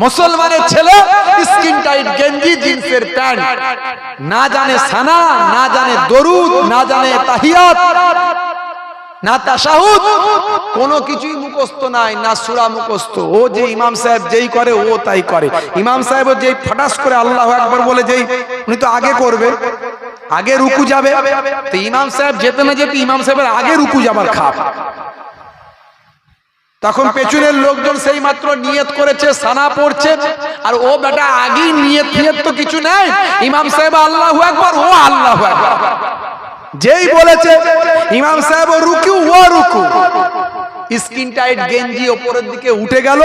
মুসলমানের ছেলে skin tight গেঞ্জি জিন্সের প্যান্ট, না জানে সানা, না জানে দরুদ, না জানে তাহিয়াত, না তাশাহুদ, কোনো কিছুই মুখস্থ নাই, না সূরা মুখস্থ। ও যে ইমাম সাহেব যেই করে ও তাই করে। ইমাম সাহেব যেই ফাটাস করে আল্লাহু আকবার বলে, যেই উনি তো আগে করবে, আগে রুকু যাবে, তো ইমাম সাহেব যেতে না যেতে ইমাম সাহেবের আগে রুকু যাবার খাপ। তখন পেছনের লোকজন সেই মাত্র নিয়ত করেছে, সানা পড়ছে, আর ও বেটা আগেই নিয়ত তো কিছু নেই। ইমাম সাহেব আল্লাহু আকবার, ও আল্লাহু আকবার যেই বলেছে ইমাম সাহেব রুকু, ও রুকু। স্কিন টাইট গেঞ্জি উপরের দিকে উঠে গেল,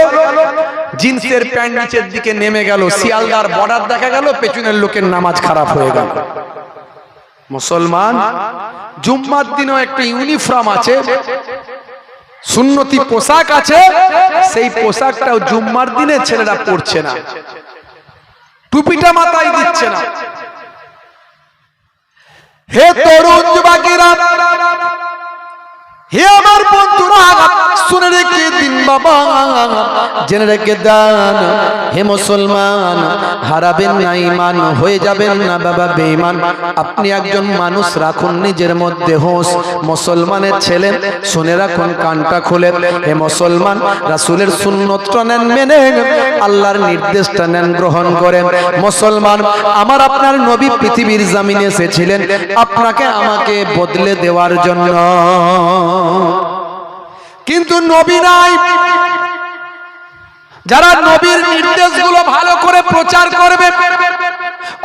জিন্সের প্যান্ট নিচের দিকে নেমে গেল, শিয়ালদার বর্ডার দেখা গেল, পেছনের লোকের নামাজ খারাপ হয়ে গেল। মুসলমান জুম্মার দিনও একটা ইউনিফর্ম আছে, সুন্নতি পোশাক আছে, সেই পোশাকটাও জুম্মার দিনে ছেলেরা পরছে না, টুপিটা মাথায় দিচ্ছে না। হে তরুণ যুবকেরা, হে আমার বন্ধুরা, শুনে রেখে দিন বাবা, জেনে রেখে দেন, হে মুসলমান, হারাবেন না ঈমান, হয়ে যাবেন না বাবা বেঈমান। আপনি একজন মানুষ, রাখুন নিজের মধ্যে হোশ। মুসলমানের ছেলে শুনে রাখুন, কানটা খুলে। হে মুসলমান, রাসূলের সুন্নতটা নেন মেনে, আল্লাহর নির্দেশটা নেন গ্রহণ করে। মুসলমান, আমার আপনার নবী পৃথিবীর জমিনে এসেছিলেন আপনাকে আমাকে বদলে দেওয়ার জন্য, কিন্তু নবী নাই। যারা নবীর নির্দেশগুলো ভালো করে প্রচার করবে,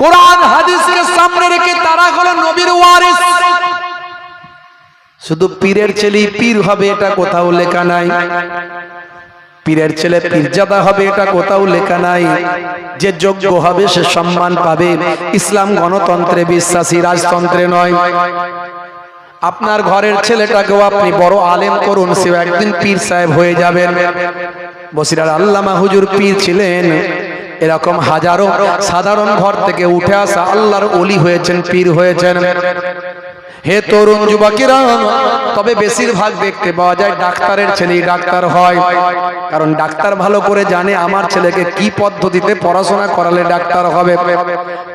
কোরআন হাদিসকে সামনে রেখে, তারা হলো নবীর ওয়ারিস। শুধু পীরের ছেলে পীর হবে এটা কোথাও লেখা নাই, পীরের ছেলে পীরজাদা হবে এটা কোথাও লেখা নাই। যে যোগ্য হবে সে সম্মান পাবে। ইসলাম গণতন্ত্রে বিশ্বাসী, রাজতন্ত্রে নয়। আপনার ঘরের ছেলেটাকেও আপনি বড় আলেম করুন, সে একদিন পীর সাহেব হয়ে যাবেন। বসিরার আল্লামা হুজুর পীর ছিলেন। এরকম হাজারো সাধারণ ঘর থেকে উঠে আসা আল্লাহর ওলি হয়েছেন, পীর হয়েছেন। হে তরুণ যুবকেরা, তবে বেশিরভাগ দেখতে পাওয়া যায় ডাক্তারের ছেলেই ডাক্তার হয়, কারণ ডাক্তার ভালো করে জানে আমার ছেলেকে কি পদ্ধতিতে পড়াশোনা করালে ডাক্তার হবে।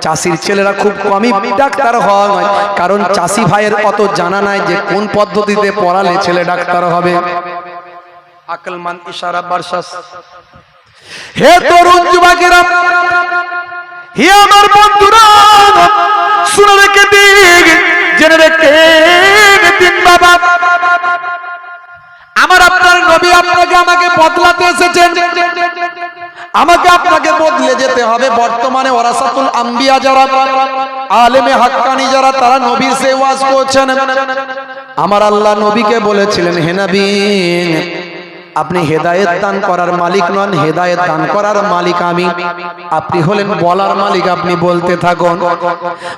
চাষির ছেলেরা খুব কমই ডাক্তার হয়, কারণ চাষি ভাইয়ের অত জানা নাই যে কোন পদ্ধতিতে পড়ালে ছেলে ডাক্তার হবে। আকলমান ইশারা বারসাস। হে তরুণ যুবকেরা, হে আমার বন্ধুরা, শুনে রেখে দিন, জেনে রেখে দিন বাবা, আমার আপনার নবী আপনাকে আমাকে বদলাতে এসেছেন, আমাকে আপনাকে বদলে যেতে হবে। বর্তমানে ওয়ারাসাতুল আম্বিয়া যারা, আলেমে হাক্কানি যারা, তারা নবীর সে ওয়াজ করছেন। আমার আল্লাহ নবীকে বলেছিলেন, হে নবী, আপনি হেদায়েত দান করার মালিক নন, হেদায়েত দান করার মালিক আমি। আপনি হলেন বলার মালিক, আপনি বলতে থাকুন।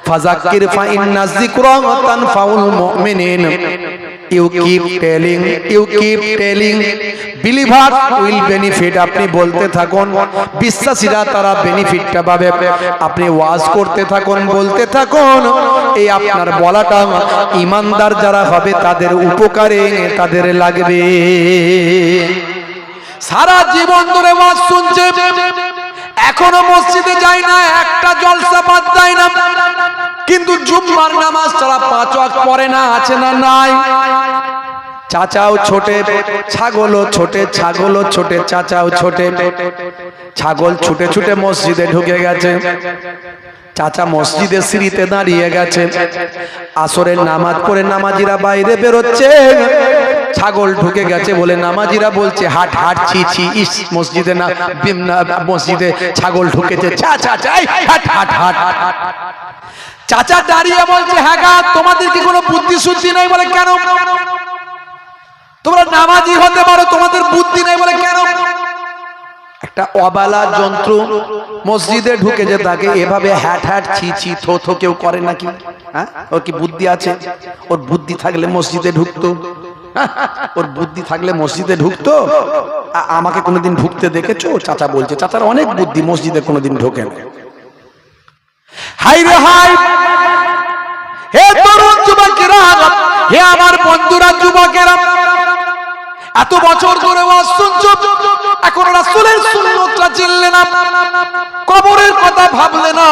ফাযাক্কির ফাইন্না যিকরা তানফাউল মুমিনিন। You keep telling, believers will benefit. আপনি বলতে থাকুন, বিশ্বাসীরা তারা বেনিফিটটা পাবে। আপনি ওয়াজ করতে থাকুন, বলতে থাকুন। এই আপনার বলাটা ঈমানদার যারা হবে তাদের উপকারে তাদের লাগবে। সারা জীবন ধরে ওয়াজ শুনছে, এখনো মসজিদে যায় না, একটা জলসা বাদ দেয় না, কিন্তু জুম্মার নামাজ তারা 5 ওয়াক্ত পড়ে না, আছে না নাই? চাচাও ছোটে, ছাগলও ছোটে, ছাগলও ছোটে, চাচাও ছোটে। ছাগল ছুটে ছুটে মসজিদে ঢুকে গেছে, চাচা মসজিদের সিঁড়িতে দাঁড়িয়ে গেছে। আসরের নামাজ পড়ে নামাজিরা বাইরে বেরোচ্ছে, ছাগল ঢুকে গেছে বলে নামাজিরা বলছে হাট হাট, ছি ছি, ইস মসজিদে না, মসজিদে ছাগল ঢুকেছে, চাচা চাই হাট হাট হাট। চাচা দাঁড়িয়ে বলছে, হ্যাঁ গা, তোমাদের কি কোনো বুদ্ধি শুদ্ধি নাই? বলে কেন? তোমরা নামাজি হতে পারো, তোমাদের বুদ্ধি নাই? বলে কেন? একটা অবালা যন্ত্র মসজিদে ঢুকে যে তাকে এভাবে হ্যাট হ্যাট, ছি ছি, থো থো কেউ করে নাকি? হ্যাঁ, ওর কি বুদ্ধি আছে? ওর বুদ্ধি থাকলে মসজিদে ঢুকতো, ওর বুদ্ধি থাকলে মসজিদে ঢুকতো। আমাকে কোনোদিন ঢুকতে দেখেছো? চাচা বলছে, চাচার অনেক বুদ্ধি, মসজিদে কোনোদিন ঢোকে না। হাই রে হাই, হে তরুণ যুবকেরা, হে আমার বন্ধুরা যুবকেরা, এত বছর ধরে ওয়াজ শুনছো, এখন রাসূলের সুন্নাতটা চিনলে বুঝলে না, কবরের কথা ভাবলে না।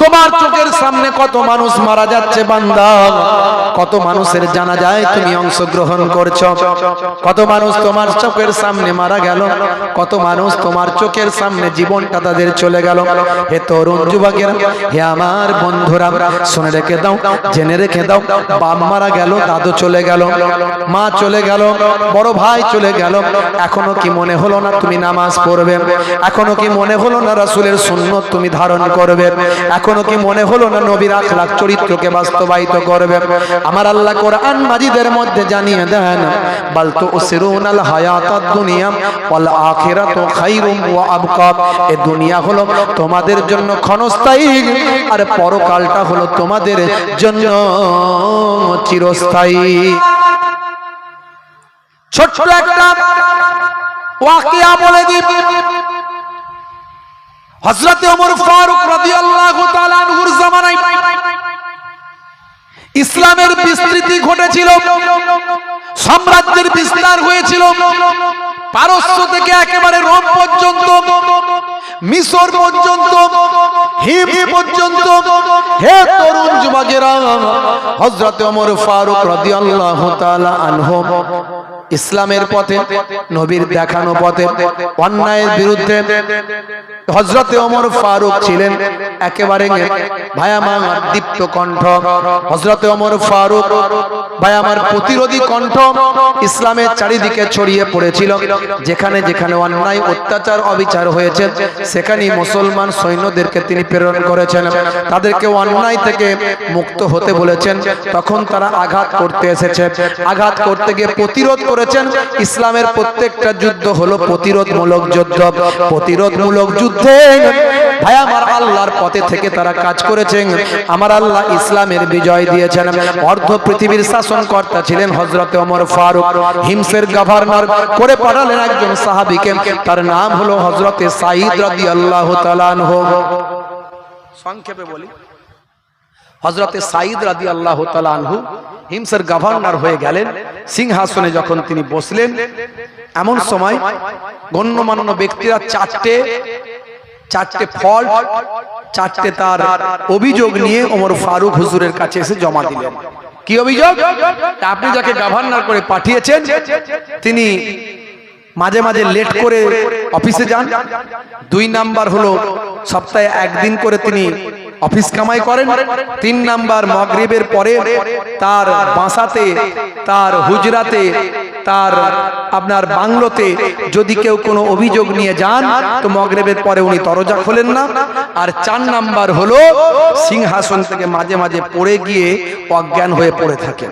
তোমার চোখের সামনে কত মানুষ মারা যাচ্ছে বান্দা, কত মানুষের জানাজায় তুমি অংশগ্রহণ করছো, কত মানুষ তোমার চোখের সামনে মারা গেল, কত মানুষ তোমার চোখের সামনে জীবনটা তাদের চলে গেল। হে তরুণ যুবকেরা, হে আমার বন্ধুরা, শুনে রেখে দাও, জেনে রেখে দাও, বাপ মারা গেল, দাদু চলে গেল, মা চলে গেল, বড় ভাই চলে গেল, এখনো কি মনে হলো না তুমি নামাজ পড়বে? এখনো কি মনে হলো না রাসূলের সুন্নাত তুমি ধারণ করবে? এখনো কি মনে হলো না নবীর আখলাক চরিত্রকে বাস্তবায়িত করবে? আমার আল্লাহ কোরআন মাজিদের মধ্যে জানিয়ে দেন, বাল তুসিরুনাল হায়াতাদ দুনিয়া ওয়াল আখিরাতু খায়রুম ওয়া আবকা। এই দুনিয়া হলো তোমাদের জন্য ক্ষণস্থায়ী, আর পরকালটা হলো তোমাদের জন্য চিরস্থায়ী। ছোট্ট একটা ওয়াকিয়া বলে দিই। হযরত ওমর ফারুক রাদিয়াল্লাহু তাআলা আনহুর জামানায় ইসলামের বিস্তৃতি ঘটেছিল, সাম্রাজ্যের বিস্তার হয়েছিল, পারস্য থেকে একেবারে রোম পর্যন্ত, মিশর পর্যন্ত, হিমস পর্যন্ত। হে তরুণ যুবকেরা, হযরত ওমর ফারুক রাদিয়াল্লাহু তাআলা আনহু ইসলামের পথে, নবীর দেখানো পথে অন্যায়ের বিরুদ্ধে হযরত ওমর ফারুক ছিলেন একেবারে ভাই আমার দীপ্ত কণ্ঠ। হযরত ওমর ফারুক ভাই আমার প্রতিরোধী কণ্ঠ ইসলামের চারিদিকে ছড়িয়ে পড়েছিল। যেখানে যেখানে অন্যায় অত্যাচার অবিচার হয়েছে, সেখানেই মুসলমান সৈন্যদেরকে তিনি প্রেরণ করেছেন, তাদেরকে অন্যায় থেকে মুক্ত হতে বলেছেন। তখন তারা আঘাত করতে এসেছে, আঘাত করতে গিয়ে প্রতিরোধ করেছেন। ইসলামের প্রত্যেকটা যুদ্ধ হলো প্রতিরোধমূলক যুদ্ধ। প্রতিরোধমূলক যুদ্ধে ভাই আমার আল্লাহর পথে থেকে তারা কাজ করেছেন। আমার আল্লাহ ইসলামের বিজয় দিয়েছেন। অর্ধ পৃথিবীর শাসনকর্তা ছিলেন হযরত ওমর ফারুক। হিমসের গভর্নর করে পাঠালেন একজন সাহাবীকে, তার নাম হলো হযরত সাঈদ রাদিয়াল্লাহু তাআলা আনহু। সংক্ষেপে বলি, হযরত সাঈদ রাদিয়াল্লাহু তাআলা আনহু হিমসের গভর্নর হয়ে গেলেন। সিংহাসনে যখন তিনি বসলেন, এমন সময় গণ্যমান্য ব্যক্তিরা চারটে ফল, চারটে তার অভিযোগ নিয়ে ওমর ফারুক হুজুরের কাছে এসে জমা দিলেন। কি অভিযোগ? আপনি যাকে গভর্নর করে পাঠিয়েছেন তিনি মাঝে মাঝে লেট করে অফিসে যান। 2 নাম্বার হলো সপ্তাহে একদিন করে তিনি অফিস কামাই করেন। 3 নাম্বার মাগরিবের পরে তার বাসাতে, তার হুজরাতে, তার আপনার বাংলোতে যদি কেউ কোনো অভিযোগ নিয়ে যান তো মাগরিবের পরে উনি দরজা খোলেন না। আর 4 নাম্বার হলো সিংহাসন থেকে মাঝে মাঝে পড়ে গিয়ে অজ্ঞান হয়ে পড়ে থাকেন।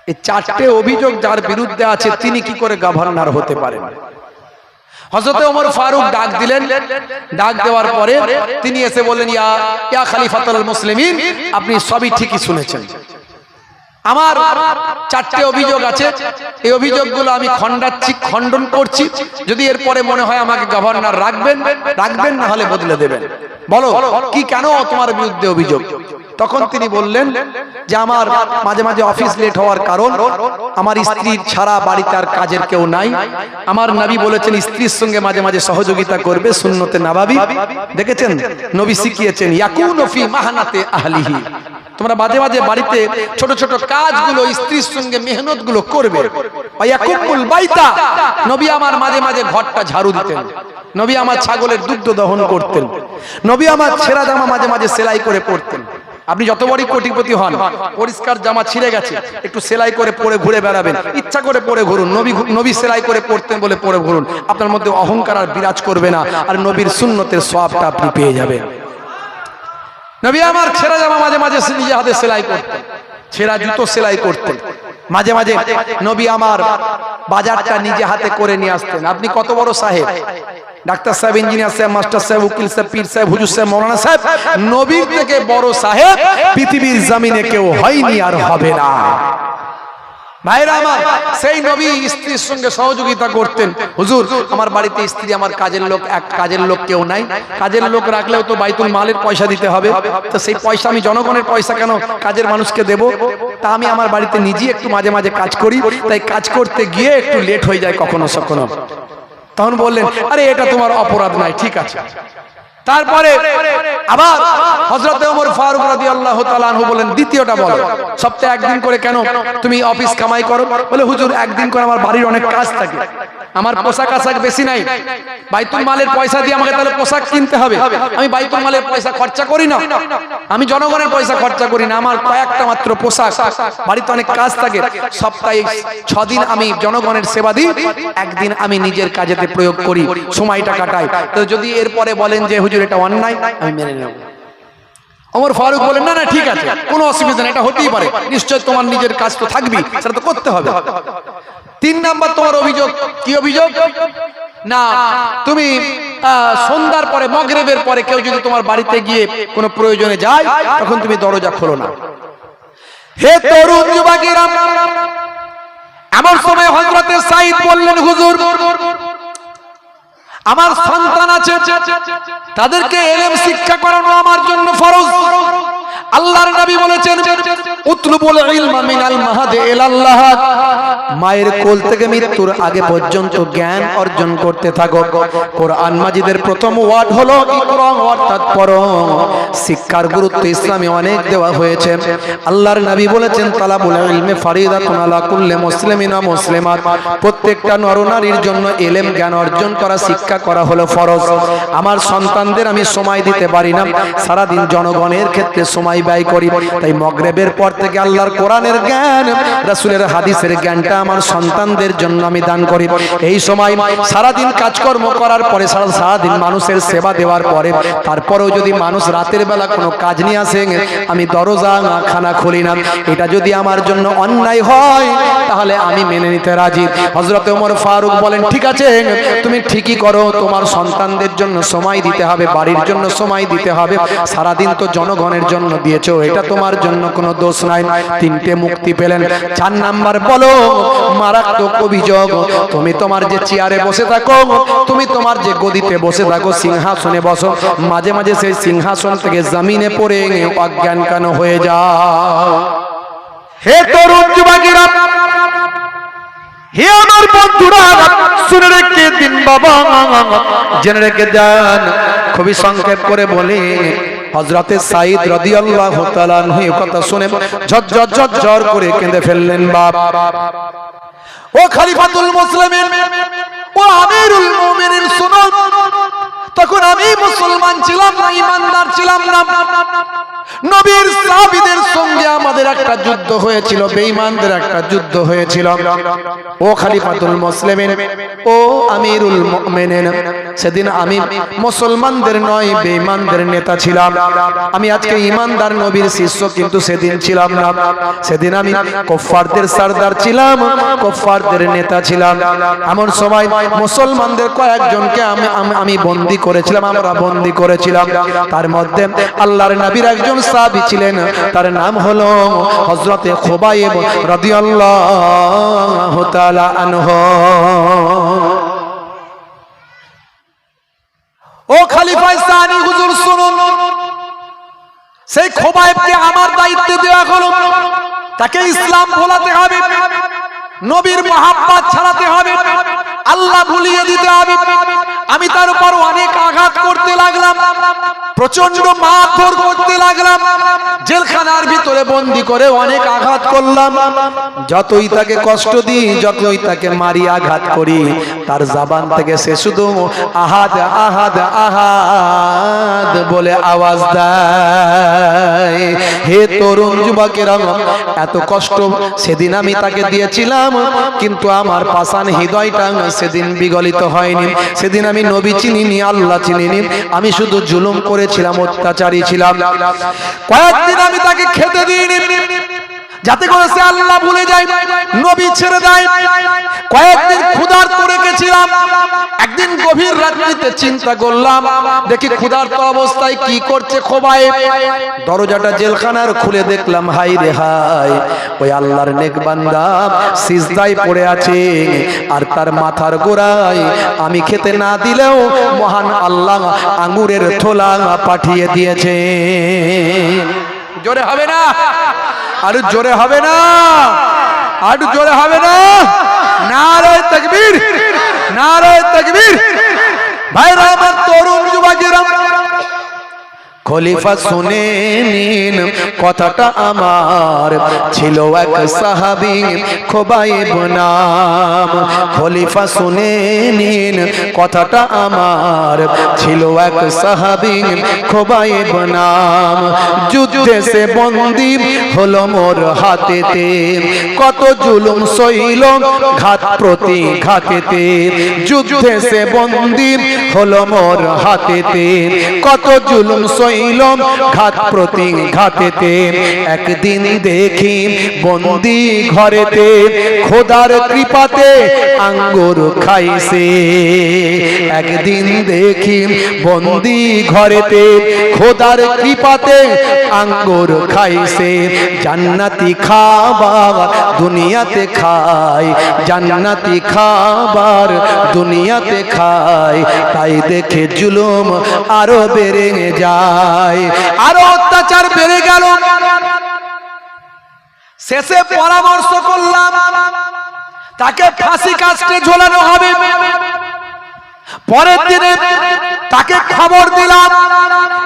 এই 4টে অভিযোগ যার বিরুদ্ধে আছে তিনি কি করে গভর্নর হতে পারেন? হযরত ওমর ফারুক ডাক দিলেন। ডাক দেওয়ার পরে তিনি এসে বললেন, ইয়া খলিফাতুল মুসলিমিন, আপনি সবই ঠিকই শুনেছেন। আমার 4টে অভিযোগ আছে, এই অভিযোগগুলো আমি খণ্ডন করছি। যদি এরপরে মনে হয় আমাকে গভর্নর রাখবেন, না হলে বদলে দেবেন। বলো কি, কেন তোমার বিরুদ্ধে অভিযোগ? তখন তিনি বললেন যে আমার মাঝে মাঝে অফিস লেট হওয়ার কারণ আমার স্ত্রী ছাড়া বাড়িতে আর কাজের কেউ নাই। আমার নবী বলেছেন স্ত্রীর সঙ্গে মাঝে মাঝে সহযোগিতা করবে, সুন্নতে নববী দেখেছেন, নবী শিখিয়েছেন ইয়াকুনু ফি মাহনাতে আহলিহি। তোমরা মাঝে মাঝে বাড়িতে ছোট ছোট কাজগুলো স্ত্রীর সঙ্গে মেহনত গুলো করবে। ওয়ায়াকুমুল বাইতা, নবী আমার মাঝে মাঝে ঘরটা ঝাড়ু দিতেন। নবী আমার ছাগলের দুগ্ধ দহন করতেন। নবী আমার ছেঁড়া জামা মাঝে মাঝে সেলাই করে পরতেন। আপনি যত বড়ই কোটিপতি হন, পরিষ্কার জামা ছিঁড়ে গেছে একটু সেলাই করে পরে ঘুরে বেড়াবেন, ইচ্ছা করে পরে ঘুরুন। নবী সেলাই করে পড়তেন বলে পরে ঘুরুন, আপনার মধ্যে অহংকার আর বিরাজ করবে না, আর নবীর সুন্নতের সওয়াবটা আপনি পেয়ে যাবেন। নবী আমার ছেঁড়া জামা মাঝে মাঝে নিজে হাতে সেলাই করতেন, ছেঁড়া জুতো সেলাই করতেন। মাঝে মাঝে নবী আমার বাজারটা নিজে হাতে করে নিয়ে আসতেন। আপনি কত বড় সাহেব, ডাক্তার সাহেব, ইঞ্জিনিয়ার সাহেব, মাস্টার সাহেব, উকিল সাহেব, পীর সাহেব, হুজুর সাহেব, মৌলানা সাহেব, নবীর থেকে বড় সাহেব পৃথিবীর জমিনে কেউ হয়নি আর হবে না। ভাইরা আমার, সেই নবী স্ত্রীর সঙ্গে সহযোগিতা করতেন। হুজুর আমার বাড়িতে স্ত্রী, আমার কাজের লোক কেউ নাই, কাজের লোক রাখলেও তো বাইতুল মালের পয়সা দিতে হবে, তো সেই পয়সা আমি জনগণের পয়সা কেন কাজের মানুষকে দেব? তা আমি আমার বাড়িতে নিজেই একটু মাঝে মাঝে কাজ করি, তাই কাজ করতে গিয়ে একটু লেট হয়ে যায় কখনো কখনো। তখন বললেন, আরে এটা তোমার অপরাধ নাই, ঠিক আছে। তারপরে আবার হযরত ওমর ফারুক রাদিয়াল্লাহু তাআলা আনহু বলেন, দ্বিতীয়টা বলো, সপ্তাহে একদিন করে কেন তুমি অফিস কামাই করো? বলে, হুজুর একদিন করে আমার বাড়ির অনেক কাজ থাকে, আমার পোশাক আশাক বেশি নাই, বাইতুল মালের পয়সা দিয়ে আমাকে তাহলে পোশাক কিনতে হবে, আমি বাইতুল মালের পয়সা খরচা করি না, আমি জনগণের পয়সা খরচা করি না, আমার কয়েকটা মাত্র পোশাক, বাড়িতে অনেক কাজ থাকে, সপ্তাহে 6 দিন আমি জনগণের সেবা দিই, একদিন আমি নিজের কাজেতে প্রয়োগ করি, সময়টা কাটাই। তো যদি এরপরে বলেন যে হুজুর এটা অন্যায়, আমি মেনে নেব। ওমর ফারুক বলেন, না না ঠিক আছে, কোনো অসুবিধা নেই, এটা হতেই পারে, নিশ্চয় তোমার নিজের কাজ তো থাকবেই, সেটা তো করতে হবে। 3 নাম্বার তোমার অভিযোগ, কি অভিযোগ? না, তুমি সন্ধ্যার পরে, মাগরিবের পরে কেউ যদি তোমার বাড়িতে গিয়ে কোনো প্রয়োজনে যায়, তখন তুমি দরজা খোলো না। হে তরুণ যুবকেরা, এমন সময় হযরতে সাঈদ বললেন, হুজুর আমার সন্তান আছে, তাদেরকে ইলম শিক্ষা করানো আমার জন্য ফরজ। আল্লাহর নবী বলেছেন, উতলুবুল ইলমা মিনাল মাহদি ইলাল লাহাদ, মায়ের কোল থেকে মৃত্যুর আগে পর্যন্ত জ্ঞান অর্জন করতে থাকো। কোরআন মাজিদের প্রথম ওয়ার্ড হলো ইকরা, অর্থাৎ পড়ো। শিক্ষার গুরুত্ব ইসলামে অনেক দেওয়া হয়েছে। আল্লাহর নবী বলেছেন, তালাবুল ইলমি ফারিদাতুন আলা কুল্লি মুসলিমিন ওয়া মুসলিমাত, প্রত্যেকটা নরনারীর জন্য ইলম জ্ঞান অর্জন করা, শিক্ষা করা হলো ফরজ। আমার সন্তানদের আমি সময় দিতে পারি না, সারা দিন জনগণের ক্ষেত্রে সময় ব্যয় করি, তাই মাগরিবের পর থেকে আল্লাহর কোরআনের জ্ঞান, রাসূলের হাদিসের জ্ঞানটা আমার সন্তানদের জন্য আমি দান করি। এই সময় সারা দিন কাজকর্ম করার পরে, সারা দিন মানুষের সেবা দেওয়ার পরে, তারপরেও যদি মানুষ রাতের বেলা কোনো কাজ নিয়ে আসে, আমি দরজা খানা খুলি না। এটা যদি আমার জন্য অন্যায় হয়, তাহলে আমি মেনে নিতে রাজি। হযরত ওমর ফারুক বলেন, ঠিক আছে, তুমি ঠিকই করো, তোমার সন্তানদের জন্য সময় দিতে হবে, বাড়ির জন্য সময় দিতে হবে, সারা দিন তো জনগণের জন্য দিয়েছো, এটা তোমার জন্য কোনো দোষ নাই। 3টে মুক্তি পেলেন। 4 নাম্বার বলো, মারাত্মক অভিযোগ, তুমি তোমার যে চেয়ারে বসে থাকো, তুমি তোমার যে গদিতে বসে থাকো, সিংহাসনে বসো, মাঝে মাঝে সেই সিংহাসন থেকে জমিনে পড়ে অজ্ঞান কেন হয়ে যাও। হে তরুণ যুবকেরা, হে আমার বন্ধুরা, শুনে রেখে দিন বাবা, জেনে রেখে দেন। খুবই সংক্ষেপ করে বলে, হযরতে সাঈদ রাদিয়াল্লাহু তাআলা আনহু এই কথা শুনে ঝরঝর করে কেঁদে ফেললেন। বাপ, ও খলিফাতুল মুসলিমিন, ও আমিরুল মুমিনিন, শুনুন, তখন আমি মুসলমান ছিলাম না, ঈমানদার ছিলাম না। নবীর সাহাবীদের সঙ্গে আমাদের একটা যুদ্ধ হয়েছিল, বেঈমানদের একটা যুদ্ধ হয়েছিল। ও খলিফাতুল মুসলিমিন, ও আমিরুল মুমিনিন, সেদিন আমি মুসলমানদের নয়, বেঈমানদের নেতা ছিলাম। আমি আজকে ঈমানদার নবীর শিষ্য, কিন্তু সেদিন ছিলাম না। সেদিন আমি কুফফারদের সরদার ছিলাম, কুফফারদের নেতা ছিলাম। এমন সময় মুসলমানদের কয়েকজনকে আমি বন্দী করেছিলাম, আমরা বন্দী করেছিলাম। তার মধ্যে আল্লাহর নবীর একজন সাহাবী ছিলেন, তার নাম হলো হযরতে খুবাইব রাদিয়াল্লাহু তাআলা আনহু। ও খলিফা সানি, হুজুর শুনুন, সেই খুবাইবকে আমার দায়িত্ব দেওয়া হলো, তাকে ইসলাম ভোলাতে হবে, নবীর মহাব্বত ছড়াতে হবে, আল্লাহ ভুলিয়ে দিতে হবে। আমি তার উপর অনেক আঘাত করতে লাগলাম, প্রচন্ড মারধর করতে লাগলাম, জেলখানার ভিতরে বন্দী করে অনেক আঘাত করলাম। যতই তাকে কষ্ট দিই, যতই তাকে মারি, আঘাত করি, তার জবান থেকে সে শুধু আহাদ আহাদ আহাদ বলে আওয়াজ দেয়। হে তরুণ যুবকেরা, এত কষ্ট সেদিন আমি তাকে দিয়েছিলাম, কিন্তু আমার পাষাণ হৃদয়টা সেদিন বিগলিত হয়নি। সেদিন আমি নবী চিনিনি, আল্লাহ চিনিনি, আমি শুধু জুলুম করেছিলাম, অত্যাচারী ছিলাম। কয়েকদিন আমি তাকে খেতে দিইনি, যাতে করে সে আল্লাহ ভুলে যায়, নবী ছেড়ে দেয়। কয়েকদিন ক্ষুধার্ত রেখেছিলাম। একদিন গভীর রাত্রিতে চিন্তা করলাম, দেখি ক্ষুধার্ত অবস্থায় কি করছে খুবাইব। দরজাটা জেলখানার খুলে দেখলাম, হাই রে হাই, ওই আল্লাহর নেক বান্দা সিজদায় পড়ে আছে, আর তার মাথার গোড়ায় আমি খেতে না দিলেও মহান আল্লাহ আঙ্গুরের থোলা পাঠিয়ে দিয়েছে। জোরে হবে না? আর জোরে হবে না? আর জোরে হবে না? নারে তাকবীর, নারায়ে তাকবীর। ভাইরা আমার, তরুণ যুবকেরা, খলিফা শুনে নিন কথাটা আমার। ছিল এক সাহাবী খোবাইব নাম। খলিফা শুনে নিন কথাটা আমার। ছিল এক সাহাবী খোবাইব নাম। যুদ্ধে সে বন্দী হলো মোর হাতেতে, কত জুলুম সইল ঘাত প্রতি ঘাতেতে। যুদ্ধে সে বন্দী হলো মোর হাতেতে, কত জুলুম ঘাত প্রতি ঘাতেতে। একদিন দেখি বন্দি ঘরেতে, খোদার কৃপাতে আঙ্গুর খাইছে। একদিন দেখি বন্দি ঘরেতে, খোদার কৃপাতে আঙ্গুর খাইছে। জান্নাতি খাবার দুনিয়াতে খায়, জান্নাতি খাবার দুনিয়াতে খায়। তাই দেখে জুলুম আরো বেড়ে যায়, আরো অত্যাচার বেড়ে গেল। শেষে পরামর্শ করলাম তাকে ফাঁসি কাস্টে ঝোলানো হবে। পরের দিনে তাকে খবর দিলাম,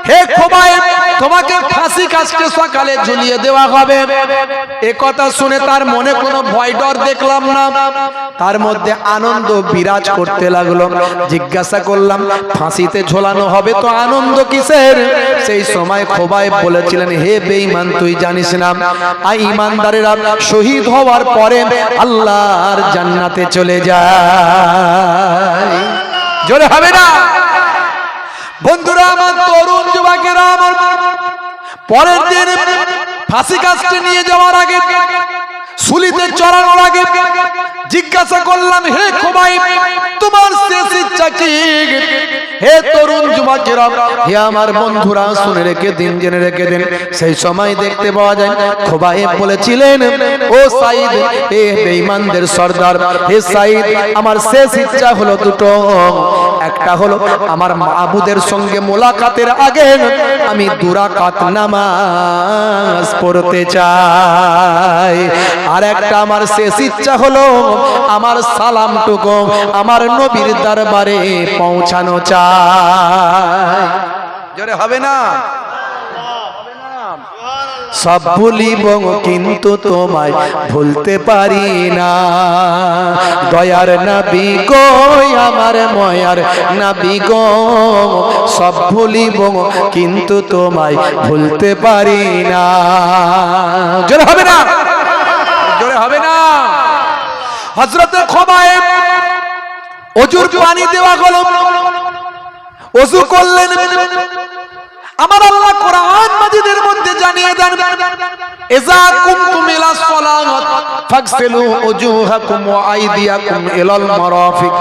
হে খোবাইব, তোমাকে ফাঁসি কাস্টে সকালে ঝুলিয়ে দেওয়া হবে। এ কথা শুনে তার মনে কোনো ভয় ডর দেখলাম না, তার মধ্যে আনন্দ বিরাজ করতে লাগলো। জিজ্ঞাসা করলাম, ফাঁসিতে ঝোলানো হবে তো আনন্দ কিসের? সেই সময় খোবাইব বলেছিলেন, হে বেঈমান, তুই জানিস না ঈমানদারেরা শহীদ হওয়ার পরে আল্লাহর জান্নাতে চলে যায়। জোরে হবে না? বন্ধুরা আমার, তরুণ যুবকেরা আমার, পরের দিন ফাঁসি কাস্টে নিয়ে যাওয়ার আগে, সুলিতে চড়ানোর আগে জিজ্ঞাসা করলাম, হে খোবাইব, তোমার শেষ ইচ্ছা কি? হে তরুণ যুবকেরা, হে আমার বন্ধুরা, শুনে রেখে দিন, জেনে রেখে দিন। সেই সময় দেখতে পাওয়া যায় খোবাইব বলেছিলেন, ও সাইদ, হে বেঈমানদের সর্দার, হে সাইদ, আমার শেষ ইচ্ছা হলো দুটো। একটা হলো আমার মাবুদের সঙ্গে মোলাকাতের আগে আমি 2 রাকাত নামাজ পড়তে চাই। আর একটা আমার শেষ ইচ্ছা হলো আমার সালামটুকু আমার নবীর দরবারে পৌঁছানো চাই। জোরে হবে না? সব ভুলিব কিন্তু তোমায় ভুলতে পারি না। দয়ার নবী গো, আমার ময়ার নবী গো, সব ভুলিব কিন্তু তোমায় ভুলতে পারি না। জোরে হবে না? জোরে হবে না? হযরতে খোবাইব ওযুর পানি দেওয়া হলো, ওযু করলেন। আমার আল্লাহ কোরআন মাজিদের মধ্যে জানিয়ে দেন, ইযা কুমতুম ইলা সলাত ফাগসিলু উজুহাকুম ওয়া আইদিয়াকুম ইলাল মারাফিক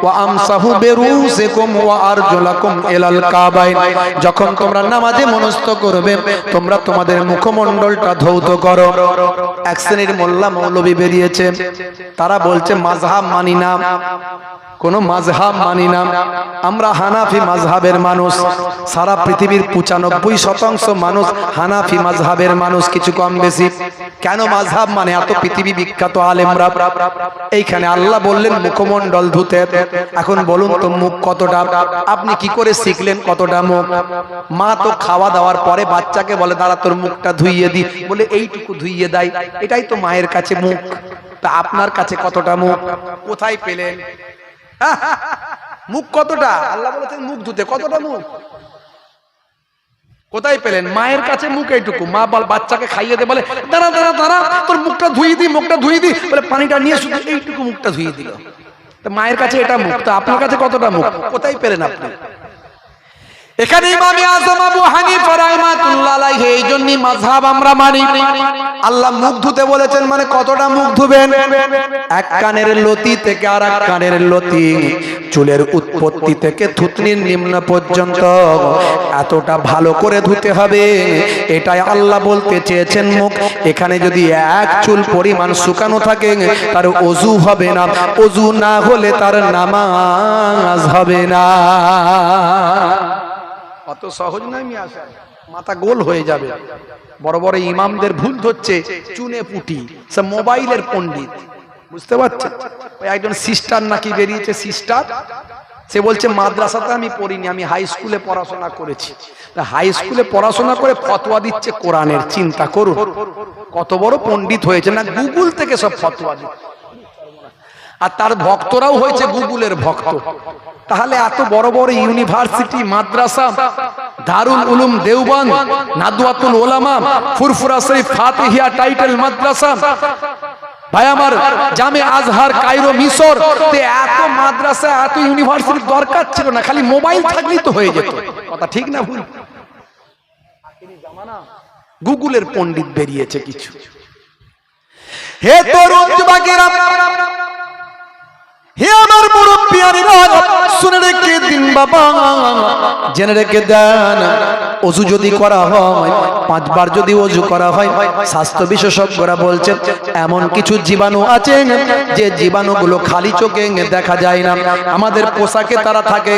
ওয়া আমসাহু বিরুসিকুম ওয়া আরজুলাকুম ইলাল কাবাইন। যখন তোমরা নামাজে মনস্থ করবে, তোমরা তোমাদের মুখমণ্ডলটা ধৌত করো। এক শ্রেণীর মোল্লা মৌলবী বেরিয়েছে, তারা বলছে মাযহাব মানি না, কোন মাযহাব মানি না, আমরা হানাফি মাযহাবের মানুষ। সারা পৃথিবীর 95% মানুষ হানাফি মাযহাবের মানুষ, কিছু কম বেশি। কেন মাযহাব মানে? এত পৃথিবী বিখ্যাত আলেমরা। এইখানে আল্লাহ বললেন মুখমণ্ডল ধুতে। এখন বলুন তো, মুখ কতটা? আপনি কি করে শিখলেন কতটা মুখ? মা তো খাওয়া দাওয়ার পরে বাচ্চাকে বলে, দাঁড়া তোর মুখটা ধুইয়ে দি, বলে এইটুকু ধুইয়ে দেয়। এটাই তো মায়ের কাছে মুখ। তা আপনার কাছে কতটা মুখ? কোথায় পেলেন? মুখ কতটা? আল্লাহ বলেছেন মুখ ধুতে। কতটা মুখ? কোথায় পেলেন? মায়ের কাছে মুখ এইটুকু। মা বাচ্চাকে খাইয়ে দে, বলে দাঁড়া দাঁড়া দাঁড়া তোর মুখটা ধুইয়ে দি, মুখটা ধুইয়ে দি, বলে পানিটা নিয়ে শুধু এইটুকু মুখটা ধুইয়ে দিল। তো মায়ের কাছে এটা মুখ, তো আপনার কাছে কতটা মুখ? কোথায় পেলেন আপনি? এখানে ইমামে আযম আবু হানিফা রাহমাতুল্লাহ আলাইহি এই জন্যই মাযহাব আমরা মানি। আল্লাহ মুখ ধুতে বলেছেন, মানে কতটা মুখ ধুবেন? এক কানের লতি থেকে আর এক কানের লতি, চুলের উৎপত্তি থেকে থুতনির নিম্ন পর্যন্ত এতটা ভালো করে ধুতে হবে। এটাই আল্লাহ বলতে চেয়েছেন মুখ। এখানে যদি এক চুল পরিমাণ শুকানো থাকে, তার ওযু হবে না। ওযু না হলে তার নামাজ হবে না। অত সহজ নয় মিয়া, মাথা গোল হয়ে যাবে। বড় বড় ইমামদের ভুল ধরছে চুনে পুটি, সে মোবাইলের পণ্ডিত। বুঝতে পারছেন? ওই একজন সিস্টার নাকি বেরিয়েছে, সিস্টার, সে বলছে মাদ্রাসাতে আমি পড়িনি, আমি হাই স্কুলে পড়াশোনা করেছি। হাই স্কুলে পড়াশোনা করে ফতোয়া দিচ্ছে কোরআনের। চিন্তা করুন কত বড় পণ্ডিত হয়েছে, না গুগল থেকে সব ফতোয়া দিচ্ছে। আর তার ভক্তরাও হয়েছে গুগলের ভক্ত। তাহলে এত বড় বড় ইউনিভার্সিটি, মাদ্রাসা, দারুল উলুম দেওবন্দ, নাদওয়াতুল উলামা, ফুরফুরা শরীফ, ফাতিহিয়া টাইটেল মাদ্রাসা, ভাই আমার জামে আজহার, কায়রো, মিশর, এত মাদ্রাসা, এত ইউনিভার্সিটির দরকার ছিল না, খালি মোবাইল থাকলেই তো হয়ে যেত। কথা ঠিক না ভুল? গুগলের পণ্ডিত বেরিয়েছে কিছু। হে তরুণ যুবকেরা, হে আমার মুরব্বিয়ানেরা, শুনে রেখে দিন বাবা, জেনে রেখে দেন, ওযু যদি করা হয়, 5 বার যদি ওযু করা হয়, স্বাস্থ্য বিশেষজ্ঞরা বলছেন এমন কিছু জীবাণু আছে যে জীবাণুগুলো খালি চোখে দেখা যায় না। আমাদের পোশাকে তারা থাকে,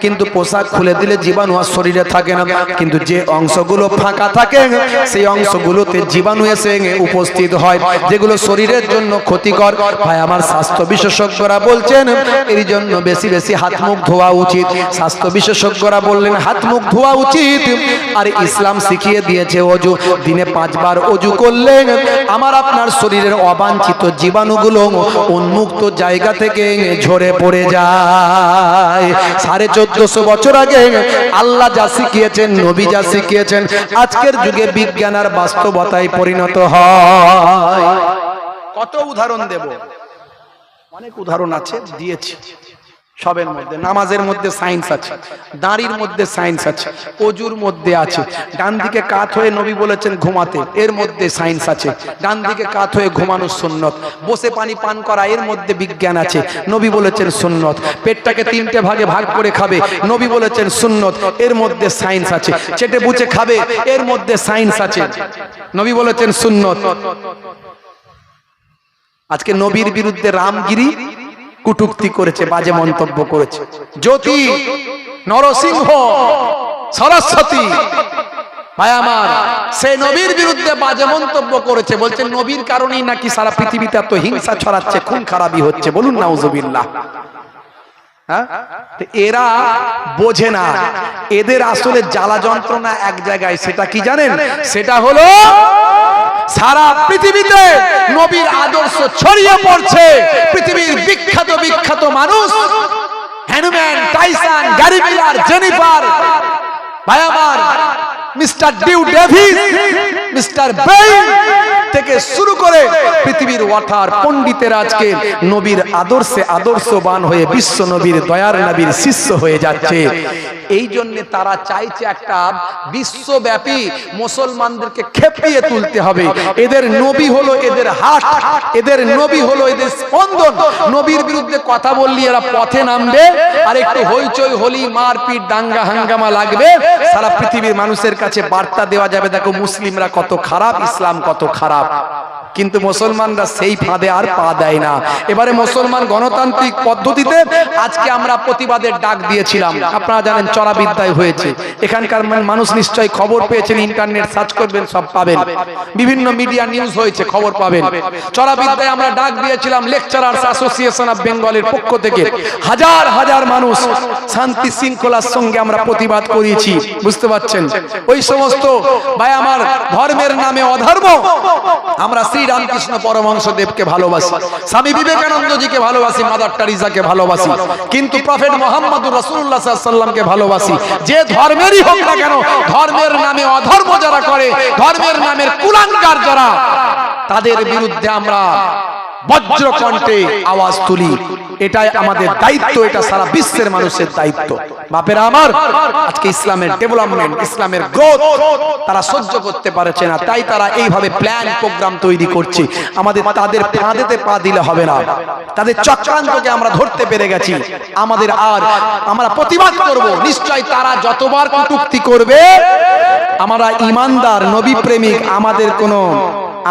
কিন্তু পোশাক খুলে দিলে জীবাণু আর শরীরে থাকে না, কিন্তু যে অংশগুলো ফাঁকা থাকে সেই অংশগুলোতে জীবাণু এসে উপস্থিত হয়, যেগুলো শরীরের জন্য ক্ষতিকর। ভাই আমার স্বাস্থ্য বিশেষজ্ঞরা বলছেন এর জন্য বেশি বেশি হাত মুখ ধোয়া উচিত। স্বাস্থ্য বিশেষজ্ঞরা বললেন হাত মুখ ধোয়া উচিত। আর ইসলাম শিখিয়ে দিয়েছে ওযু, দিনে 5 বার ওযু করলে আমার আপনার শরীরের অবাঞ্ছিত জীবাণুগুলো উন্মুক্ত জায়গা থেকে ঝরে পড়ে যায়। 1450 বছর আগে আল্লাহ যা শিখিয়েছেন, নবী যা শিখিয়েছেন, আজকের যুগে বিজ্ঞান আর বাস্তবতায় পরিণত হয়। কত উদাহরণ দেব, অনেক উদাহরণ আছে, দিয়েছি। সবের মধ্যে, নামাজের মধ্যে সায়েন্স আছে, দাঁড়ির মধ্যে সায়েন্স আছে, ওযুর মধ্যে আছে। ডান দিকে কাত হয়ে নবী বলেছেন ঘুমাতে, এর মধ্যে সায়েন্স আছে। ডান দিকে কাত হয়ে ঘুমানো সুন্নত। বসে পানি পান করা, এর মধ্যে বিজ্ঞান আছে, নবী বলেছেন সুন্নত। পেটটাকে 3টে ভাগে ভাগ করে খাবে, নবী বলেছেন সুন্নত, এর মধ্যে সায়েন্স আছে। চেটে বুচে খাবে, এর মধ্যে সায়েন্স আছে, নবী বলেছেন সুন্নত। আজকে নবীর বিরুদ্ধে রামগিরি কুটুক্তি করেছে, বাজে মন্তব্য করেছে। জ্যোতি, নরসিংহ, সরস্বতী, ভাই আমার, সে নবীর বিরুদ্ধে বাজে মন্তব্য করেছে। বলছে নবীর কারণেই নাকি সারা পৃথিবীতে এত হিংসা ছড়াচ্ছে, খুন খারাপি হচ্ছে। বলুন নাউজুবিল্লাহ। এরা বোঝে না, এদের আসলে জ্বালা যন্ত্রণা এক জায়গায়। সেটা কি জানেন? সেটা হলো সারা পৃথিবীতে নবীর আদর্শ ছড়িয়ে পড়ছে। পৃথিবীর বিখ্যাত বিখ্যাত মানুষ, Hanuman, Tyson, Gary Miller, Jennifer, ভাই আমার, মিস্টার ডিউ ডেভিস, মিস্টার বেইন থেকে শুরু করে পৃথিবীর ওয়াটার পণ্ডিতের আজকে নবীর আদর্শে আদর্শবান হয়ে বিশ্ব নবীর দয়ার নবীর শিষ্য হয়ে যাচ্ছে। এই জন্য তারা চাইছে একটা বিশ্বব্যাপী মুসলমানদেরকে খেপিয়ে তুলতে হবে। এদের নবী হলো এদের হাট, এদের নবী হলো এদের স্পন্দন। নবীর বিরুদ্ধে কথা বললি এরা পথে নামবে, আর একটু হইচই হলি, মারপিট, দাঙ্গা হাঙ্গামা লাগবে, সারা পৃথিবীর মানুষের কাছে বার্তা দেওয়া যাবে, দেখো মুসলিমরা কত খারাপ, ইসলাম কত খারাপ। কিন্তু মুসলমানরা সেই ফাঁদে আর পা দেয় না। এবারে মুসলমান গণতান্ত্রিক পদ্ধতিতে আজকে আমরা প্রতিবাদের ডাক দিয়েছিলাম। আপনারা জানেন চরাবিদ্যায় হয়েছে। এখানকার মানুষ নিশ্চয়ই খবর পেয়েছেন, ইন্টারনেট সার্চ করবেন সব পাবেন, বিভিন্ন মিডিয়া নিউজ হয়েছে, খবর পাবেন। চরাবিদ্যায় আমরা ডাক দিয়েছিলাম লেকচারার্স অ্যাসোসিয়েশন অফ বেঙ্গলের পক্ষ থেকে। হাজার হাজার মানুষ শান্তি শৃঙ্খলার সঙ্গে আমরা প্রতিবাদ করিয়েছি। বুঝতে পারছেন? ওই সমস্ত ভাই আমার ধর্মের নামে অধর্ম, আমরা শ্রী রামকৃষ্ণ পরমহংস দেবকে ভালোবাসি, স্বামী বিবেকানন্দজিকে ভালোবাসি, মাদার টেরেসাকে ভালোবাসি, কিন্তু প্রফেট মুহাম্মদুর রাসূলুল্লাহ সাল্লাল্লাহু আলাইহি ওয়াসাল্লামকে ভালোবাসি। যে ধর্মেরই হোক না কেন, ধর্মের নামে অধর্ম যারা করে, ধর্মের নামের কুলাঙ্গার যারা, তাদের বিরুদ্ধে আমরা বজ্র কণ্ঠে আওয়াজ তুলি। এটাই আমাদের দায়িত্ব, এটা সারা বিশ্বের মানুষের দায়িত্ব। বাপেরা আমার, আজকে ইসলামের ডেভেলপমেন্ট, ইসলামের গ্রোথ তারা সহ্য করতে পারছে না, তাই তারা এইভাবে প্ল্যান প্রোগ্রাম তৈরি করছে। আমাদের তাদের ফাঁদেতে পা দিলে হবে না, তাদের চক্রান্তকে আমরা ধরতে পেরে গেছি। আমাদের আর আমরা প্রতিবাদ করব। নিশ্চয় তারা যতবার কটূক্তি করবে, আমরা ইমানদার নবী প্রেমিক,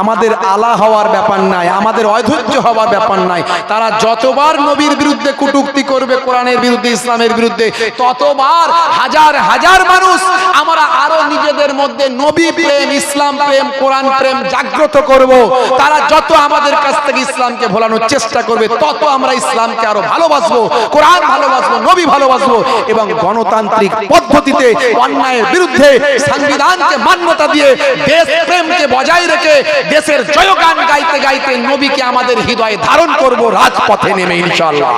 আমাদের আলা হওয়ার ব্যাপার নাই, আমাদের অধৈর্য হওয়ার ব্যাপার নাই। তারা যতবার নবীর বিরুদ্ধে কটূক্তি করবে, কোরআনের বিরুদ্ধে, ইসলামের বিরুদ্ধে, ততবার হাজার হাজার মানুষ আমরা আমরা আরো নিজেদের মধ্যে নবী প্রেম, ইসলাম প্রেম, কোরআন প্রেম জাগ্রত করব। তারা যত আমাদের কাছ থেকে ইসলামকে ভোলানোর চেষ্টা করবে তত আমরা ইসলামকে আরো ভালোবাসবো, কোরআন ভালোবাসবো, নবী ভালোবাসবো এবং গণতান্ত্রিক পদ্ধতিতে অন্যায়ের বিরুদ্ধে সংবিধানকে মান্যতা দিয়ে দেশ প্রেমকে বজায় রেখে দেশের জয়গান গাইতে গাইতে নবীকে আমাদের হৃদয়ে ধারণ করব রাজপথে নেমে ইনশাআল্লাহ।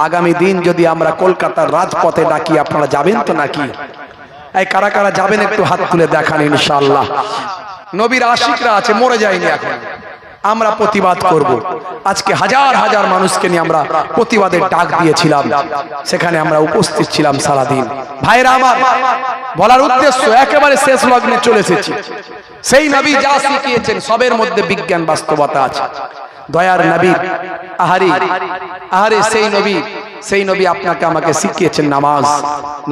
আগামী দিন যদি আমরা কলকাতার রাজপথে ডাকি আপনারা যাবেন তো নাকি? এই কারা কারা যাবেন একটু হাত তুলে দেখান ইনশাআল্লাহ। নবীর আশিকরা আছে, মরে যায়নি এখন। আমরা প্রতিবাদ করব। আজকে হাজার হাজার মানুষকে নিয়ে আমরা প্রতিবাদের ডাক দিয়েছিলাম, সেখানে আমরা উপস্থিত ছিলাম সারাদিন। ভাইরা আমার, বলার উদ্দেশ্য একেবারে শেষ লগ্নে চলে এসেছি। সেই নবী যা শিখিয়েছেন সবের মধ্যে বিজ্ঞান বাস্তবতা আছে। দয়ার নবী আহারে সেই নবী আপনাকে আমাকে শিখিয়েছেন নামাজ।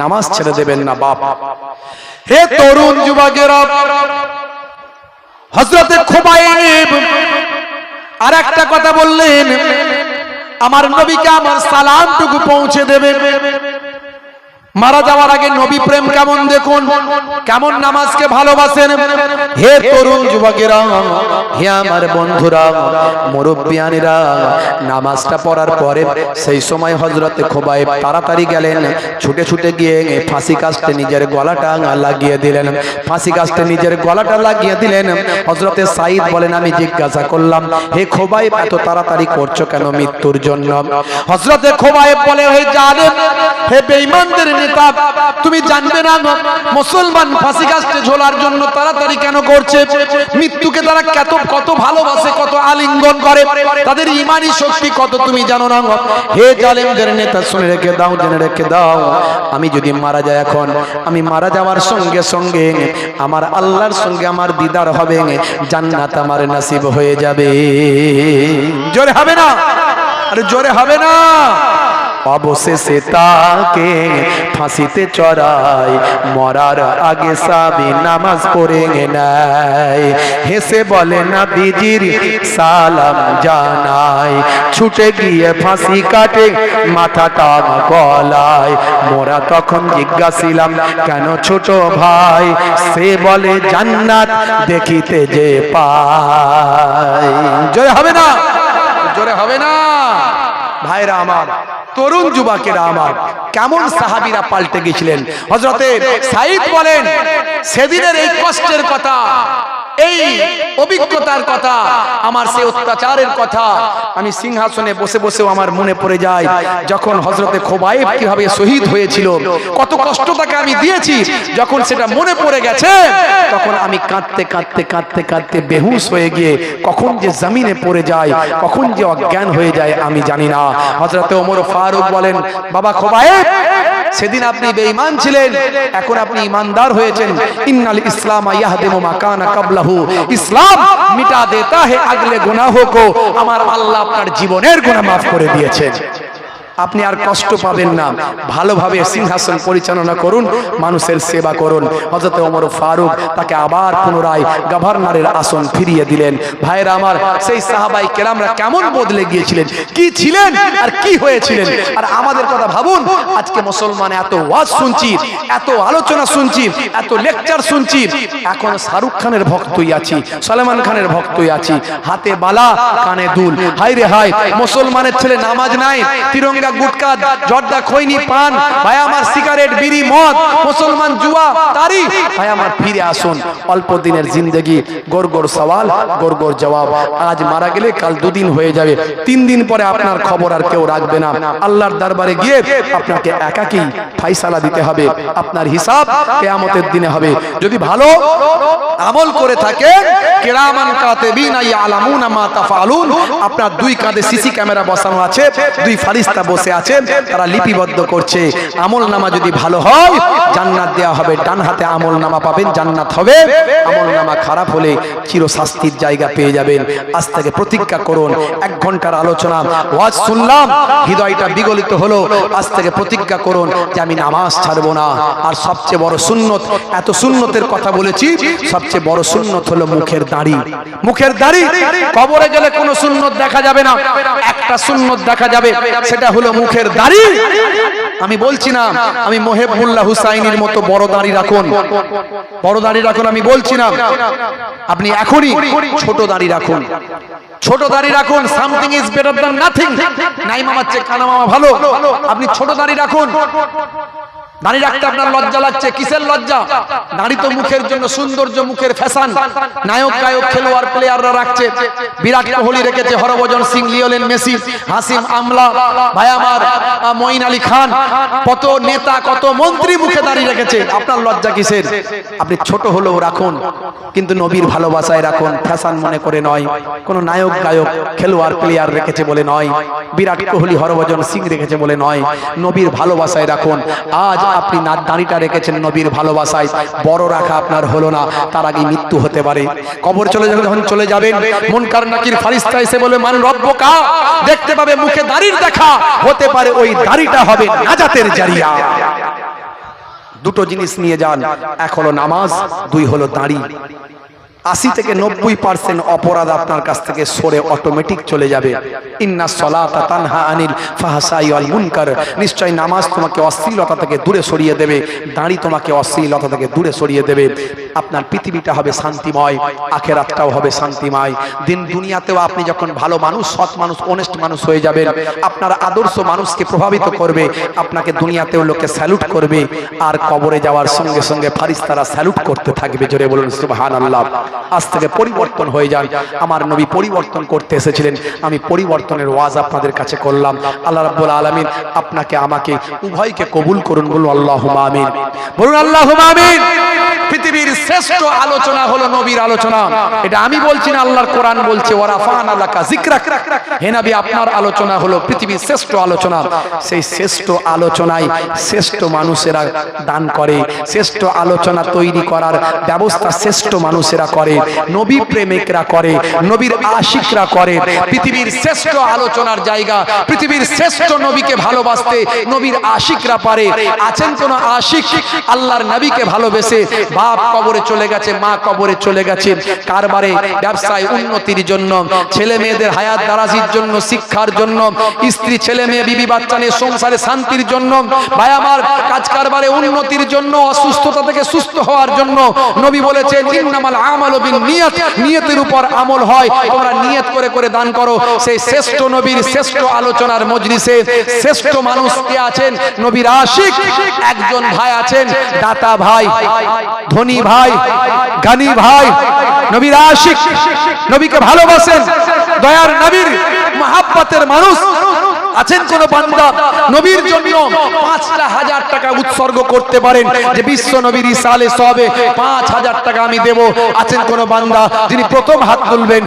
নামাজ ছেড়ে দেবেন না বাপ। হে তরুণ যুবকেরা, হযরতে খুবাইব আর একটা কথা বললেন, আমার নবীকে আমার সালামটুকু পৌঁছে দেবে। মারা যাওয়ার আগে নবী প্রেম কেমন দেখুন, কেমন নামাজকে ভালোবাসেন। হে তরুণ যুবকেরা, হে আমার বন্ধুরা, মুরব্বিয়ানেরা, নামাজটা পড়ার পরে সেই সময় হযরতে খুবাইব তাড়াতাড়ি গেলেন, ছুটে ছুটে গিয়ে ফাঁসি কাস্টে নিজের গলাটা লাগিয়ে দিলেন। ফাঁসি কাস্টে নিজের গলাটা লাগিয়ে দিলেন। হযরতে সাঈদ বলেন, আমি জিজ্ঞাসা করলাম, হে খুবাইব এত তাড়াতাড়ি করছো কেন মৃত্যুর জন্য? হযরতে খুবাইব বলে, হে জালেম, হে বেঈমানদের নেতা, তুমি জানবে না মুসলমান ফাঁসি কাস্টে ঝোলার জন্য তাড়াতাড়ি কেন করছে? মৃত্যুকে তারা কত ভালোবাসে, কত আলিঙ্গন করে, তাদের ঈমানি শক্তি কত তুমি জানো না? হে জালেমদের নেতা, শুনে রেখে দাও, জেনে রেখে দাও, আমি যদি মারা যাই এখন, আমি মারা যাওয়ার সঙ্গে সঙ্গে আমার আল্লাহর সঙ্গে আমার দিদার হবে, জান্নাত আমার নসিব হয়ে যাবে। জোরে হবে না? আরে জোরে হবে না? অবশেষে তাকে ফাঁসিতে চড়াই, মরার আগে সাবি নামাজ পড়ে নেয়। হেসে বলে নবীজির সালাম জানাই, ছুটে গিয়ে ফাঁসি কাটে মাথাটা গলায়। মোরা তখন জিজ্ঞাসিলাম, কেন ছোট ভাই? সে বলে, জান্নাত দেখিতে যে পাই। জোরে হবে না? জোরে হবে না? ভাইরা আমার, তরুণ যুবকেরা আমার, কেমন সাহাবীরা পাল্টে গেছিলেন। হযরতে সাঈদ বলেন, সেদিনের এই কষ্টের কথা, এই অভিজ্ঞতার কথা, আমার সেই অত্যাচারের কথা আমি সিংহাসনে বসে বসেও আমার মনে পড়ে যায়। যখন হযরতে খুবাইব কিভাবে শহীদ হয়েছিল, কত কষ্ট তাকে আমি দিয়েছি, যখন সেটা মনে পড়ে গেছে তখন আমি কাঁদতে কাঁদতে কাঁদতে কাঁদতে বেহুশ হয়ে গিয়ে কখন যে জমিনে পড়ে যায়, কখন যে অজ্ঞান হয়ে যায় আমি জানি না। হযরতে ওমর ফারুক বলেন, বাবা খুবাইব, সেদিন আপনি বেঈমান ছিলেন, এখন আপনি ঈমানদার হয়েছেন। ইন্নাল ইসলাম ইয়াহদিমু মা কানা ক্বাবলাহু, ইসলাম মিটা দেতা হে আগলে গুনাহো কো। আমার আল্লাহ আপনার জীবনের গুনাহ মাফ করে দিয়েছেন, আপনি আর কষ্ট পাবেন না। ভালোভাবে সিংহাসন পরিচালনা করুন, মানুষের সেবা করুন। হযরত ওমর ফারুক তাকে আবার পুনরায় গভর্নরের আসন ফিরিয়ে দিলেন। ভাইরা আমার, সেই সাহাবাই কেরামরা কেমন বদলে গিয়েছিলেন, কি ছিলেন আর কি হয়েছিলেন। আর আমাদের কথা ভাবুন, আজকে মুসলমান এত ওয়াজ শুনছি, এত আলোচনা শুনছি, এত লেকচার শুনছি, এখন শাহরুখ খানের ভক্তই আছি, সলমান খানের ভক্তই আছি, হাতে বালা কানে দুল। হায় রে হায়, মুসলমানের ছেলে নামাজ নাই, তিরঙ্গা, গুটকা, জর্দা, খৈনি, পান, ভাই আমার সিগারেট, বিড়ি, মদ, মুসলমান জুয়া, তারি। ভাই আমার ফিরে আসুন, অল্প দিনের জিন্দেগি, গোর গোর সওয়াল, গোর গোর জবাব। আজ মারা গেলে কাল 2 দিন হয়ে যাবে, 3 দিন পরে আপনার খবর আর কেউ রাখবে না। আল্লাহর দরবারে গিয়ে আপনাকে একাকী ফায়সালা দিতে হবে, আপনার হিসাব কিয়ামতের দিনে হবে। যদি ভালো আমল করে থাকেন, কিরামান কাতিবিনা ইয়ালামুনা মা তাফআলুন, আপনার 2 কাঁধে সিসি ক্যামেরা বসানো আছে, 2 ফারিস্তা বসে আছেন, তারা লিপিবদ্ধ করছে। আমল নামা যদি ভালো হয় জান্নাত দেওয়া হবে, ডান হাতে আমল নামা পাবেন, জান্নাত হবে। আমল নামা খারাপ হলে চিরশাস্তির জায়গা পেয়ে যাবেন। আজ থেকে প্রতিজ্ঞা করুন, 1 ঘন্টার আলোচনা ওয়াজ শুনলাম, হৃদয়টা বিগলিত হলো, আজ থেকে প্রতিজ্ঞা করুন যে আমি নামাজ ছাড়বো না। আর সবচেয়ে বড় সুন্নত, এত সুন্নতের কথা বলেছি, সবচেয়ে বড় সুন্নত হলো মুখের দাড়ি। মুখের দাড়ি, কবরে গেলে কোনো সুন্নত দেখা যাবে না, একটা সুন্নত দেখা যাবে, সেটা হলো মুখের দাড়ি। আমি বলছি না আমি মোহেবুল্লাহ হুসাইনির মতো বড় দাড়ি রাখুন, বড় দাড়ি রাখুন, আমি বলছি না। আপনি এখনই ছোট দাড়ি রাখুন, ছোট দাড়ি রাখুন। Something is better than nothing. নাই মামার চেয়ে কানা মামা ভালো। আপনি ছোট দাড়ি রাখুন। দাড়ি রাখতে আপনার লজ্জা লাগছে, কিসের লজ্জা? দাড়ি তো মুখের জন্য সৌন্দর্য, মুখের ফ্যাশন। নায়ক গায়ক খেলোয়াড় প্লেয়াররা রাখছে, বিরাট কোহলি রেখেছে, হরভজন সিং, লিওনেল মেসি, হাসিম আমলা, ভাই আমার মঈন আলী খান, কত নেতা কত মন্ত্রী মুখে দাড়ি রেখেছে। আপনার লজ্জা কিসের? আপনি ছোট হলেও রাখুন, কিন্তু নবীর ভালোবাসায় রাখুন, ফ্যাশন মনে করে নয়। কোন নায়ক গায়ক খেলোয়াড় প্লেয়ার রেখেছে বলে নয়, বিরাট কোহলি হরভজন সিং রেখেছে বলে নয়, নবীর ভালোবাসায় রাখুন। আজ আপনি দাড়িটা রেখেছেন নবীর ভালোবাসায়, বড় রাখা আপনার হলো না, তার আগে মৃত্যু হতে পারে। কবর যখন চলে যাবেন, মুনকার নাকির ফারিস্তা এসে বলে মান রব্বুকা, দেখতে পাবে মুখে দাড়ির দেখা, হতে পারে ওই দাড়িটা হবে নাজাতের জারিয়া। দুটো জিনিস নিয়ে যান, এক হলো নামাজ, দুই হলো দাড়ি। 80 থেকে 90% অপরাধ আপনার কাছ থেকে সরে অটোমেটিক চলে যাবে। ইন্নাস সালাতা তানহা আনিল ফাহশাই ওয়াল মুনকার, নিশ্চয় নামাজ তোমাকে অশ্লীলতা থেকে দূরে সরিয়ে দেবে, দাড়ি তোমাকে অশ্লীলতা থেকে দূরে সরিয়ে দেবে। আপনার পৃথিবীটা হবে শান্তিময়, আখিরাতটাও হবে শান্তিময়। দুনিয়াতেও আপনি যখন ভালো মানুষ, সৎ মানুষ, অনেস্ট মানুষ হয়ে যাবেন, আপনার আদর্শ মানুষকে প্রভাবিত করবে, আপনাকে দুনিয়াতেও লোকে স্যালুট করবে, আর কবরে যাওয়ার সঙ্গে সঙ্গে ফারিস্তারা স্যালুট করতে থাকবে। জোরে বলুন সুবহানাল্লাহ। আজ থেকে পরিবর্তন হয়ে যান। আমার নবী পরিবর্তন করতে এসেছিলেন, আমি পরিবর্তনের ওয়াজ আপনাদের কাছে করলাম। আল্লাহ রাব্বুল আলামিন আপনাকে আমাকে উভয়কে কবুল করুন, বলুন আল্লাহুম্মা আমিন, বলুন আল্লাহুম্মা আমিন। পৃথিবীর শ্রেষ্ঠ আলোচনা হলো নবীর আলোচনা। এটা আমি বলছি না, আল্লাহর কোরআন বলছে ওয়ারাফানা লাকা যিকরাক। হে নবী, আপনার আলোচনা হলো পৃথিবীর শ্রেষ্ঠ আলোচনা। সেই শ্রেষ্ঠ আলোচনায় শ্রেষ্ঠ মানুষেরা দান করে, শ্রেষ্ঠ আলোচনা তৈরি করার ব্যবস্থা শ্রেষ্ঠ মানুষেরা করে, নবী প্রেমিকরা করে, নবীর আশিকরা করে। পৃথিবীর শ্রেষ্ঠ আলোচনার জায়গা, পৃথিবীর শ্রেষ্ঠ নবীকে ভালোবাসতে নবীর আশিকরা পারে। আছেন কোন আশিক আল্লাহর নবীকে ভালোবেসে বাপ কবরে চলে গেছে, মা কবরে চলে গেছে, কারবারে ব্যবসায় উন্নতির জন্য, ছেলে মেয়েদের হায়াত দারাজির জন্য, শিক্ষার জন্য, স্ত্রী ছেলে মেয়ে বিবি বাচ্চা নিয়ে সংসারে শান্তির জন্য, ভাই আমার কাজ কারবারে উন্নতির জন্য, অসুস্থতা থেকে সুস্থ হওয়ার জন্য নবী বলেছেন ইন্নামাল আমালু বিন্নিয়াত, নিয়তের উপর আমল হয়, তোমরা নিয়ত করে করে দান করো। সেই শ্রেষ্ঠ নবীর শ্রেষ্ঠ আলোচনার মজলিসে শ্রেষ্ঠ মানুষ কে আছেন? নবীর আশিক। একজন ভাই আছেন দাতা ভাই, ধনী ভাই, জ্ঞানী ভাই, নবীর আশিক, নবীকে ভালোবাসেন, দয়ার নবীর মহব্বতের মানুষ। আছেন কোন বান্দা নবীর জন্য 5,000 টাকা উৎসর্গ করতে পারেন, যে বিশ্ব নবীর ইসালে সবে 5,000 টাকা আমি দেব? আছেন কোন বান্দা যিনি প্রথম হাত তুলবেন